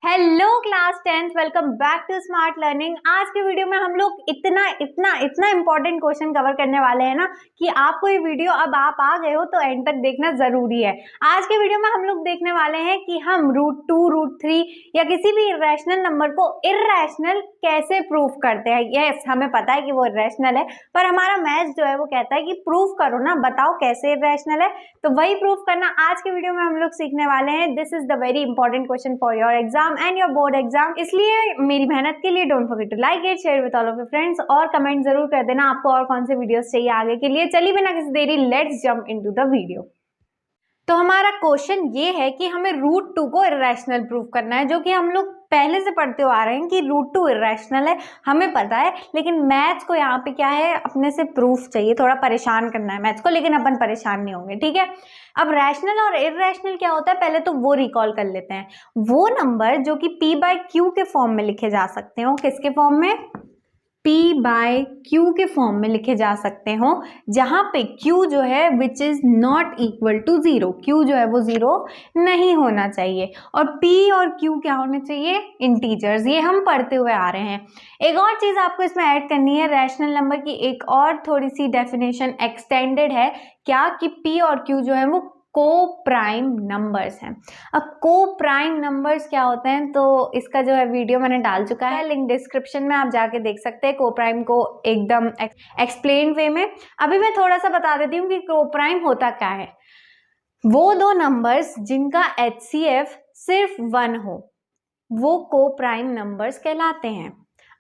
Hello class 10th, welcome back to smart learning. आज के video में हम लोग इतना इंपॉर्टेंट क्वेश्चन कवर करने वाले हैं ना कि आपको ये वीडियो अब आप आ गए हो तो एंड तक देखना जरूरी है। आज के वीडियो में हम लोग देखने वाले हैं कि हम √2, √3 या किसी भी इर्रेशनल नंबर को इर्रेशनल कैसे प्रूफ करते हैं। यस, हमें पता है कि वो इर्रेशनल है, पर हमारा मैथ्स जो है वो कहता है कि प्रूफ करो ना, बताओ कैसे इर्रेशनल है। तो वही प्रूफ करना आज के वीडियो में हम लोग सीखने वाले हैं। This is the very important question for your exam and your board exam. इसलिए मेरी मेहनत के लिए don't forget to like it, share with all of your friends और कमेंट जरूर कर देना आपको और कौन से वीडियोस चाहिए आगे के लिए। चलिए बिना किसी देरी let's jump into the video. तो हमारा क्वेश्चन ये है कि हमें √2 को इर्रेशनल प्रूफ करना है, जो कि हम लोग पहले से पढ़ते हुए आ रहे हैं कि √2 इर्रेशनल है, हमें पता है। लेकिन मैथ्स को यहाँ पे क्या है, अपने से प्रूफ चाहिए, थोड़ा परेशान करना है मैथ्स को, लेकिन अपन परेशान नहीं होंगे, ठीक है। अब रैशनल और इर्रेशनल क्या होता है, पहले तो वो रिकॉल कर लेते हैं। वो नंबर जो कि p/q के फॉर्म में लिखे जा सकते हो, किसके फॉर्म में, p/q के फॉर्म में लिखे जा सकते हो, जहां पे q जो है which is not equal to 0, q जो है वो 0 नहीं होना चाहिए। और p और q क्या होने चाहिए, इंटीजर्स। ये हम पढ़ते हुए आ रहे हैं। एक और चीज आपको इसमें ऐड करनी है, रैशनल नंबर की एक और थोड़ी सी डेफिनेशन एक्सटेंडेड है, क्या कि p और q जो है वो को प्राइम नंबर्स हैं। अब को प्राइम नंबर्स क्या होते हैं, तो इसका जो है वीडियो मैंने डाल चुका है, लिंक डिस्क्रिप्शन में, आप जाके देख सकते हैं को प्राइम को एकदम एक्सप्लेन वे में। अभी मैं थोड़ा सा बता देती हूँ कि को प्राइम होता क्या है। वो दो नंबर्स जिनका HCF सिर्फ 1 हो, वो को प्राइम नंबर्स कहलाते हैं।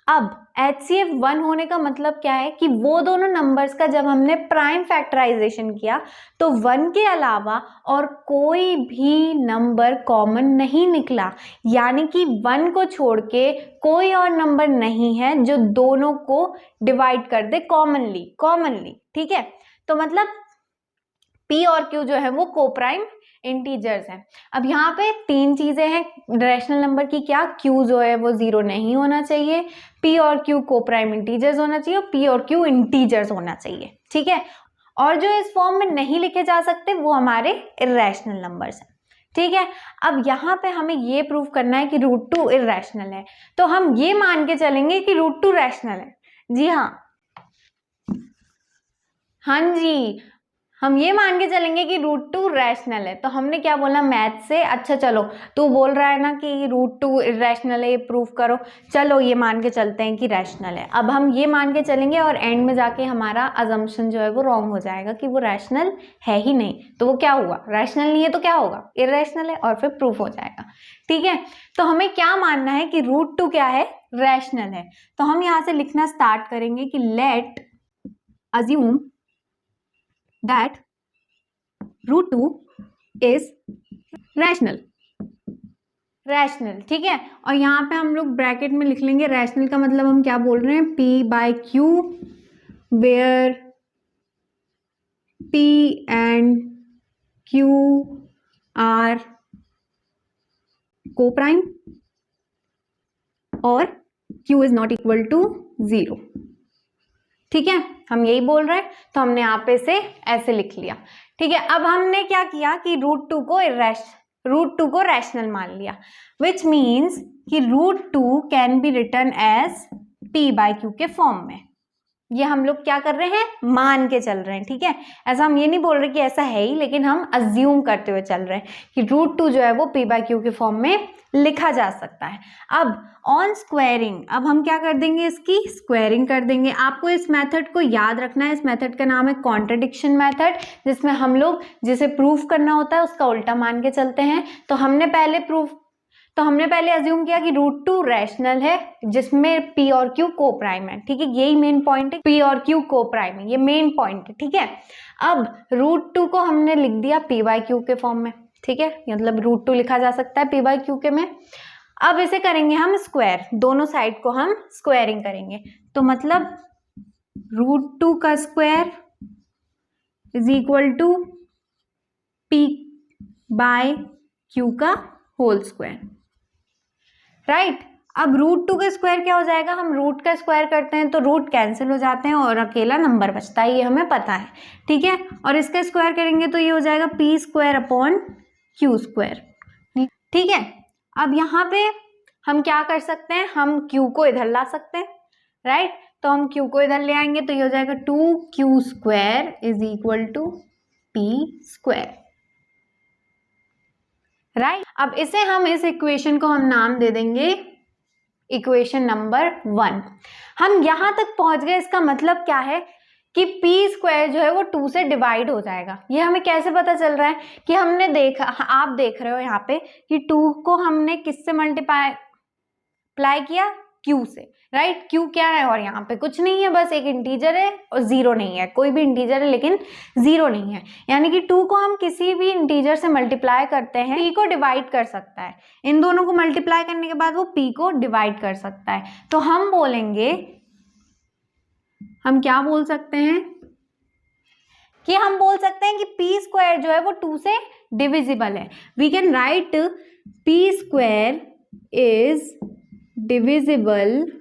अब HCF 1 होने का मतलब क्या है कि वो दोनों नंबर्स का जब हमने प्राइम फैक्टराइजेशन किया तो 1 के अलावा और कोई भी नंबर कॉमन नहीं निकला, यानी कि 1 को छोड़ के कोई और नंबर नहीं है जो दोनों को डिवाइड कर दे कॉमनली, ठीक है। तो मतलब P और Q जो है वो को प्राइम इंटीजर्स हैं। अब यहाँ पे 3 चीजें हैं रैशनल नंबर की, क्या, Q जो है वो 0 नहीं होना चाहिए, P और Q को प्राइम इंटीजर्स होना चाहिए, और P और Q इंटीजर्स होना चाहिए, ठीक है। और जो इस फॉर्म में नहीं लिखे जा सकते वो हमारे इर्रेशनल नंबर्स हैं, ठीक है। अब यहाँ पे हमें ये प्रूफ करना है कि √2 इर्रेशनल है, तो हम ये मान के चलेंगे कि √2 रैशनल है। जी हाँ जी, हम ये मान के चलेंगे कि √2 रैशनल है। तो हमने क्या बोला मैथ से, अच्छा चलो तू बोल रहा है ना कि √2 इर्रेशनल है, ये प्रूफ करो, चलो ये मान के चलते हैं कि रैशनल है। अब हम ये मान के चलेंगे और एंड में जाके हमारा अजम्पशन जो है वो रॉन्ग हो जाएगा कि वो रैशनल है ही नहीं, तो वो क्या हुआ, रैशनल नहीं है तो क्या होगा, इर्रेशनल है, और फिर प्रूफ हो जाएगा, ठीक है। तो हमें क्या मानना है कि √2 क्या है, रैशनल है। तो हम यहाँ से लिखना स्टार्ट करेंगे कि late assume that √2 is rational, ठीक है। और यहाँ पे हम लोग ब्रैकेट में लिख लेंगे रैशनल का मतलब हम क्या बोल रहे हैं, p/q where p and q are co-prime और q is not equal to 0, ठीक है। हम यही बोल रहे हैं, तो हमने यहाँ पे से ऐसे लिख लिया, ठीक है। अब हमने क्या किया कि √2 को रैशनल मान लिया, विच मीन्स कि √2 can be return as p/q के फॉर्म में। ये हम लोग क्या कर रहे हैं, मान के चल रहे हैं, ठीक है। ऐसा हम ये नहीं बोल रहे कि ऐसा है ही, लेकिन हम अज्यूम करते हुए चल रहे हैं कि √2 जो है वो p/q के फॉर्म में लिखा जा सकता है। अब ऑन स्क्वायरिंग, अब हम क्या कर देंगे, इसकी स्क्वायरिंग कर देंगे। आपको इस मेथड को याद रखना है, इस मेथड का नाम है कॉन्ट्रडिक्शन मेथड, जिसमें हम लोग जिसे प्रूफ करना होता है उसका उल्टा मान के चलते हैं। तो हमने पहले अज्यूम किया कि √2 रैशनल है जिसमें P और Q को प्राइम है, ठीक है। यही मेन पॉइंट है, P और Q को प्राइम है, ये मेन पॉइंट है, ठीक है। अब √2 को हमने लिख दिया p/q के फॉर्म में, ठीक है, मतलब √2 लिखा जा सकता है p/q के में। अब इसे करेंगे हम स्क्वायर, दोनों साइड को हम स्क्वायरिंग करेंगे, तो मतलब √2 का square is equal to p/q का होल स्क्वायर, राइट। अब √2 का स्क्वायर क्या हो जाएगा, हम रूट का स्क्वायर करते हैं तो रूट कैंसिल हो जाते हैं और अकेला नंबर बचता है, ये हमें पता है, ठीक है। और इसका स्क्वायर करेंगे तो ये हो जाएगा p² अपॉन q², ठीक है। अब यहाँ पे हम क्या कर सकते हैं, हम q को इधर ला सकते हैं, राइट। तो हम q को इधर ले आएंगे तो ये हो जाएगा 2q square is equal to p square, right. अब इसे हम इस इक्वेशन को हम नाम दे देंगे इक्वेशन नंबर 1। हम यहां तक पहुंच गए, इसका मतलब क्या है कि p स्क्वायर जो है वो 2 से डिवाइड हो जाएगा। ये हमें कैसे पता चल रहा है कि हमने देखा, आप देख रहे हो यहाँ पे कि 2 को हमने किससे मल्टीप्लाई किया, q से, राइट। q क्या है, और यहाँ पे कुछ नहीं है, बस एक इंटीजर है और जीरो नहीं है, कोई भी इंटीजर है लेकिन जीरो नहीं है, यानी कि 2 को हम किसी भी इंटीजर से मल्टीप्लाई करते हैं, p को डिवाइड कर सकता है। इन दोनों को मल्टीप्लाई करने के बाद वो p को डिवाइड कर सकता है। तो हम बोलेंगे, हम क्या बोल सकते हैं कि हम बोल सकते हैं कि p स्क्वायर जो है वो 2 से डिविजिबल है। We can write p square is divisible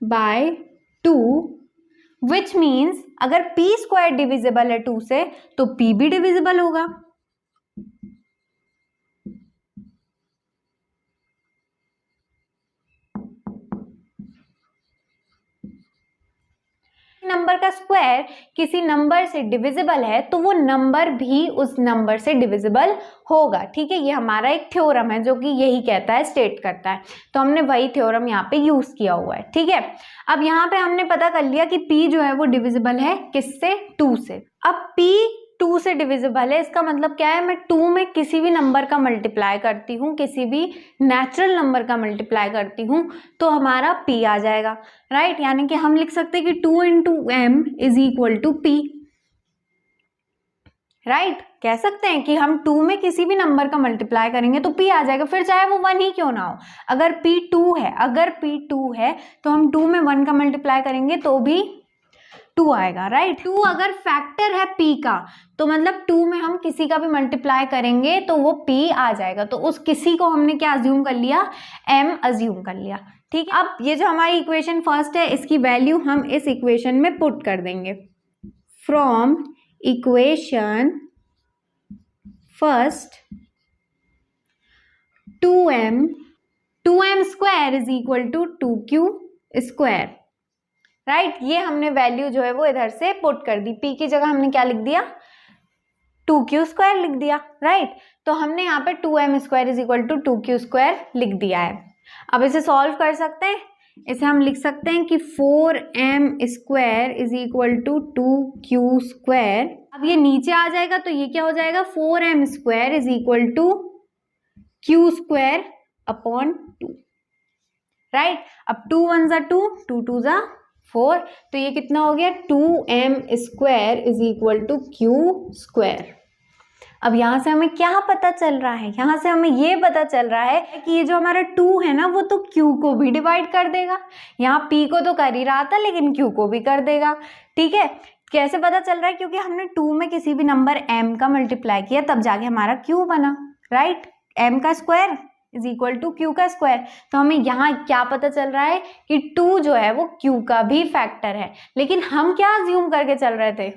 by 2, which means अगर p स्क्वायर डिविजिबल है 2 से तो p भी डिविजिबल होगा। नंबर का स्क्वायर किसी नंबर से डिविजिबल है तो वो नंबर भी उस नंबर से डिविजिबल होगा, ठीक है। ये हमारा एक थ्योरम है जो कि यही कहता है, स्टेट करता है, तो हमने वही थ्योरम यहाँ पे यूज किया हुआ है, ठीक है। अब यहाँ पे हमने पता कर लिया कि p जो है वो डिविजिबल है किससे, 2 से। अब p 2 से डिविजिबल है, इसका मतलब क्या है, मैं 2 में किसी भी नंबर का मल्टीप्लाई करती हूँ, किसी भी नेचुरल नंबर का मल्टीप्लाई करती हूँ तो हमारा p आ जाएगा, राइट। यानी कि हम लिख सकते हैं कि 2 into m is equal to p, right. कह सकते हैं कि हम 2 में किसी भी नंबर का मल्टीप्लाई करेंगे तो p आ जाएगा, फिर चाहे वो 1 ही क्यों ना हो। अगर p 2 है तो हम 2 में 1 का मल्टीप्लाई करेंगे तो भी 2 आएगा, राइट। 2 अगर फैक्टर है p का तो मतलब 2 में हम किसी का भी मल्टीप्लाई करेंगे तो वो p आ जाएगा। तो उस किसी को हमने क्या अज्यूम कर लिया, m अज्यूम कर लिया, ठीक है। अब ये जो हमारी इक्वेशन फर्स्ट है इसकी वैल्यू हम इस इक्वेशन में पुट कर देंगे। From equation first 2m square is equal to 2q square, right. ये हमने वैल्यू जो है वो इधर से पुट कर दी, p की जगह हमने क्या लिख दिया, 2q स्क्वायर लिख दिया, राइट। तो हमने यहाँ पे 2m square is equal to 2q square लिख दिया है। अब इसे सॉल्व कर सकते हैं, इसे हम लिख सकते हैं कि 4m square is equal to 2q square. अब ये नीचे आ जाएगा तो ये क्या हो जाएगा, 4m square is equal to q square upon 2, right. अब 2 1 जा 2, 2 2 जा 4, तो ये कितना हो गया, 2m square is equal to q square. अब यहाँ से हमें क्या पता चल रहा है, यहाँ से हमें ये पता चल रहा है कि ये जो हमारा 2 है ना वो तो q को भी डिवाइड कर देगा। यहाँ p को तो कर ही रहा था लेकिन q को भी कर देगा, ठीक है। कैसे पता चल रहा है, क्योंकि हमने 2 में किसी भी नंबर m का मल्टीप्लाई किया तब जाके हमारा q बना, राइट। m का square is equal to q का स्क्वायर। तो हमें यहाँ क्या पता चल रहा है कि 2 जो है वो q का भी फैक्टर है। लेकिन हम क्या अज्यूम करके चल रहे थे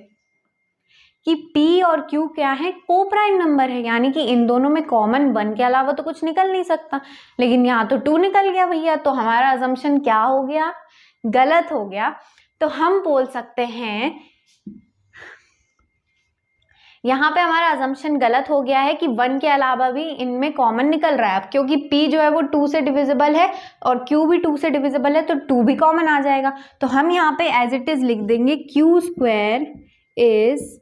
कि p और q क्या है, को प्राइम नंबर है, यानी कि इन दोनों में कॉमन 1 के अलावा तो कुछ निकल नहीं सकता। लेकिन यहाँ तो 2 निकल गया भैया, तो हमारा अजम्पशन क्या हो गया, गलत हो गया। तो हम बोल सकते हैं यहाँ पे हमारा अजम्पशन गलत हो गया है कि 1 के अलावा भी इनमें कॉमन निकल रहा है। अब क्योंकि p जो है वो 2 से डिविजिबल है और q भी 2 से डिविजिबल है तो 2 भी कॉमन आ जाएगा। तो हम यहाँ पे एज इट इज लिख देंगे q square is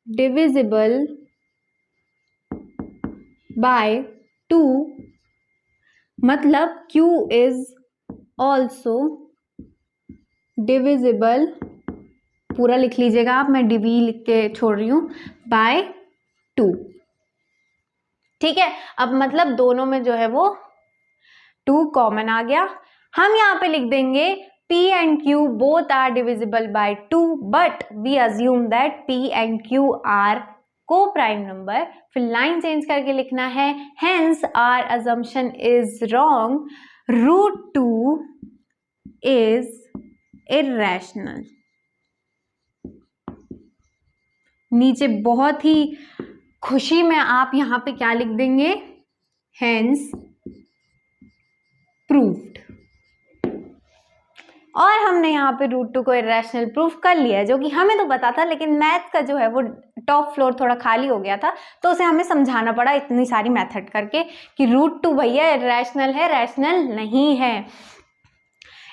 divisible by 2, मतलब q इज ऑल्सो डिविजिबल, पूरा लिख लीजिएगा आप, मैं डिवी लिख के छोड़ रही हूँ, बाय 2, ठीक है। अब मतलब दोनों में जो है वो 2 कॉमन आ गया। हम यहाँ पे लिख देंगे p and q both are divisible by 2 but we assume that p and q are co-prime number। फिर लाइन चेंज करके लिखना है hence our assumption is wrong, √2 is irrational। नीचे बहुत ही खुशी में आप यहाँ पे क्या लिख देंगे, हेंस प्रूव्ड। और हमने यहाँ पे √2 को इरेशनल प्रूफ कर लिया है, जो कि हमें तो पता था, लेकिन मैथ का जो है वो टॉप फ्लोर थोड़ा खाली हो गया था, तो उसे हमें समझाना पड़ा इतनी सारी मेथड करके कि √2 भैया इरेशनल है, रैशनल नहीं है।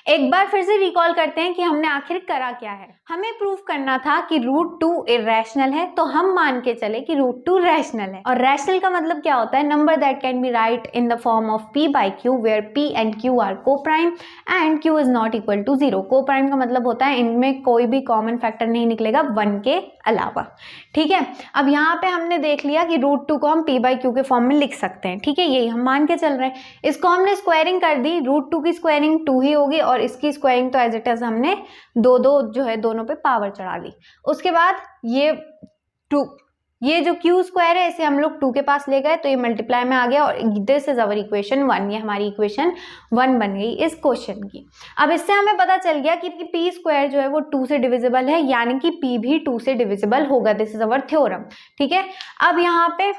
एक बार फिर से रिकॉल करते हैं कि हमने आखिर करा क्या है। हमें प्रूफ करना था कि √2 इरेशनल है, तो हम मान के चले कि √2 रैशनल है। और रैशनल का मतलब क्या होता है, number that can be write in the form of p by q where p and q are coprime and q is not equal to 0। को प्राइम का मतलब होता है इनमें कोई भी कॉमन फैक्टर नहीं निकलेगा 1 के अलावा। ठीक है, अब यहाँ पे हमने देख लिया कि √2 को हम p by q के फॉर्म में लिख सकते हैं। ठीक है, यही हम मान के चल रहे हैं। इसको हमने स्क्वायरिंग कर दी, √2 की स्क्वायरिंग 2 ही होगी और इसकी स्क्वायरिंग तो एज इट इज हमने दो जो है दोनों पे पावर चढ़ा दी। उसके बाद ये जो q स्क्वायर है इसे हम लोग 2 के पास ले गए तो ये मल्टीप्लाई में आ गया और दिस इज अवर इक्वेशन 1। ये हमारी इक्वेशन 1 बन गई इस क्वेश्चन की। अब इससे हमें पता चल गया कि p स्क्वायर जो है वो 2 से डिविजिबल है, यानी कि p भी 2 से डिविजिबल होगा। This is our theorem. ठीक है, अब यहाँ पे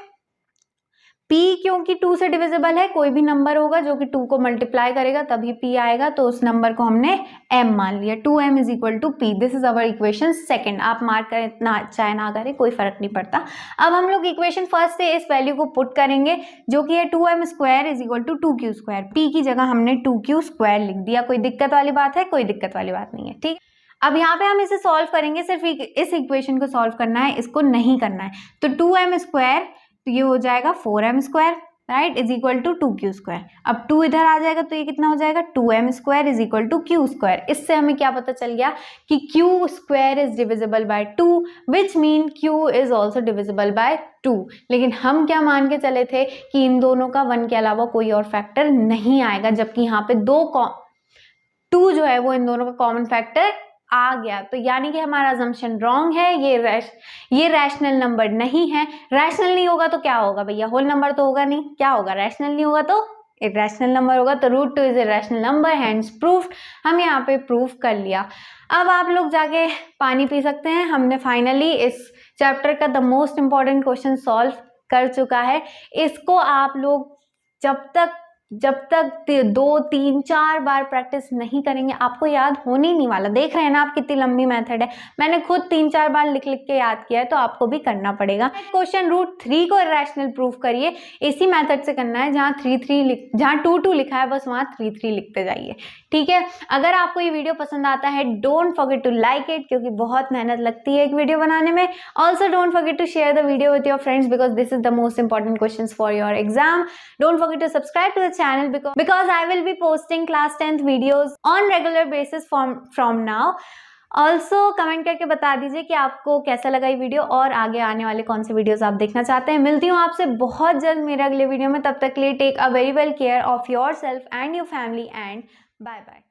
p क्योंकि 2 से डिविजिबल है, कोई भी नंबर होगा जो कि 2 को मल्टीप्लाई करेगा तभी p आएगा, तो उस नंबर को हमने m मान लिया। 2m is equal to p। This is our equation second. आप मार्क करें इतना चाहे ना करें कोई फर्क नहीं पड़ता। अब हम लोग इक्वेशन फर्स्ट से इस वैल्यू को पुट करेंगे जो कि है 2m square is equal to 2q square. p की जगह हमने 2q स्क्वायर लिख दिया। कोई दिक्कत वाली बात है? कोई दिक्कत वाली बात नहीं है। ठीक, अब यहाँ पे हम इसे सॉल्व करेंगे। सिर्फ इस इक्वेशन को सॉल्व करना है, इसको नहीं करना है। तो 2m स्क्वायर तो ये हो जाएगा 4m square right is equal to 2q square. अब 2 इधर आ जाएगा तो ये कितना हो जाएगा 2m square is equal to q square. इससे हमें क्या पता चल गया कि q square is divisible by 2 which mean q is also divisible by 2। लेकिन हम क्या मान के चले थे कि इन दोनों का 1 के अलावा कोई और फैक्टर नहीं आएगा, जबकि यहाँ पे 2 जो है वो इन दोनों का कॉमन फैक्टर आ गया। तो यानी कि हमारा अजम्पशन रॉन्ग है, ये रैशनल नंबर नहीं है। रैशनल नहीं होगा तो क्या होगा भैया, होल नंबर तो होगा नहीं, क्या होगा, रैशनल नहीं होगा तो इरेशनल नंबर होगा। तो √2 is irrational number, hence proof. हम यहाँ पे प्रूफ कर लिया। अब आप लोग जाके पानी पी सकते हैं। हमने फाइनली इस चैप्टर का the most important question solve कर चुका है। इसको आप लोग जब तक 2, 3, 4 बार प्रैक्टिस नहीं करेंगे आपको याद होने ही नहीं वाला। देख रहे हैं ना आप कितनी लंबी मेथड है। मैंने खुद 3-4 बार लिख के याद किया है, तो आपको भी करना पड़ेगा। क्वेश्चन √3 को इरेशनल प्रूफ करिए। इसी मेथड से करना है, जहाँ 2 लिखा है बस वहाँ 3 लिखते जाइए। ठीक है, अगर आपको ये वीडियो पसंद आता है don't forget to like it, क्योंकि बहुत मेहनत लगती है एक वीडियो बनाने में। Also don't forget to share the video with your friends because this is the most important question for your exam. Don't forget to subscribe to the channel because I will be posting class 10th videos on regular basis from now. Also comment करके बता दीजिए कि आपको कैसा लगा ये video और आगे आने वाले कौन से वीडियोस आप देखना चाहते हैं। मिलती हूँ आपसे बहुत जल्द मेरे अगले वीडियो में। तब तक के लिए take a very well care of yourself and your family and bye bye.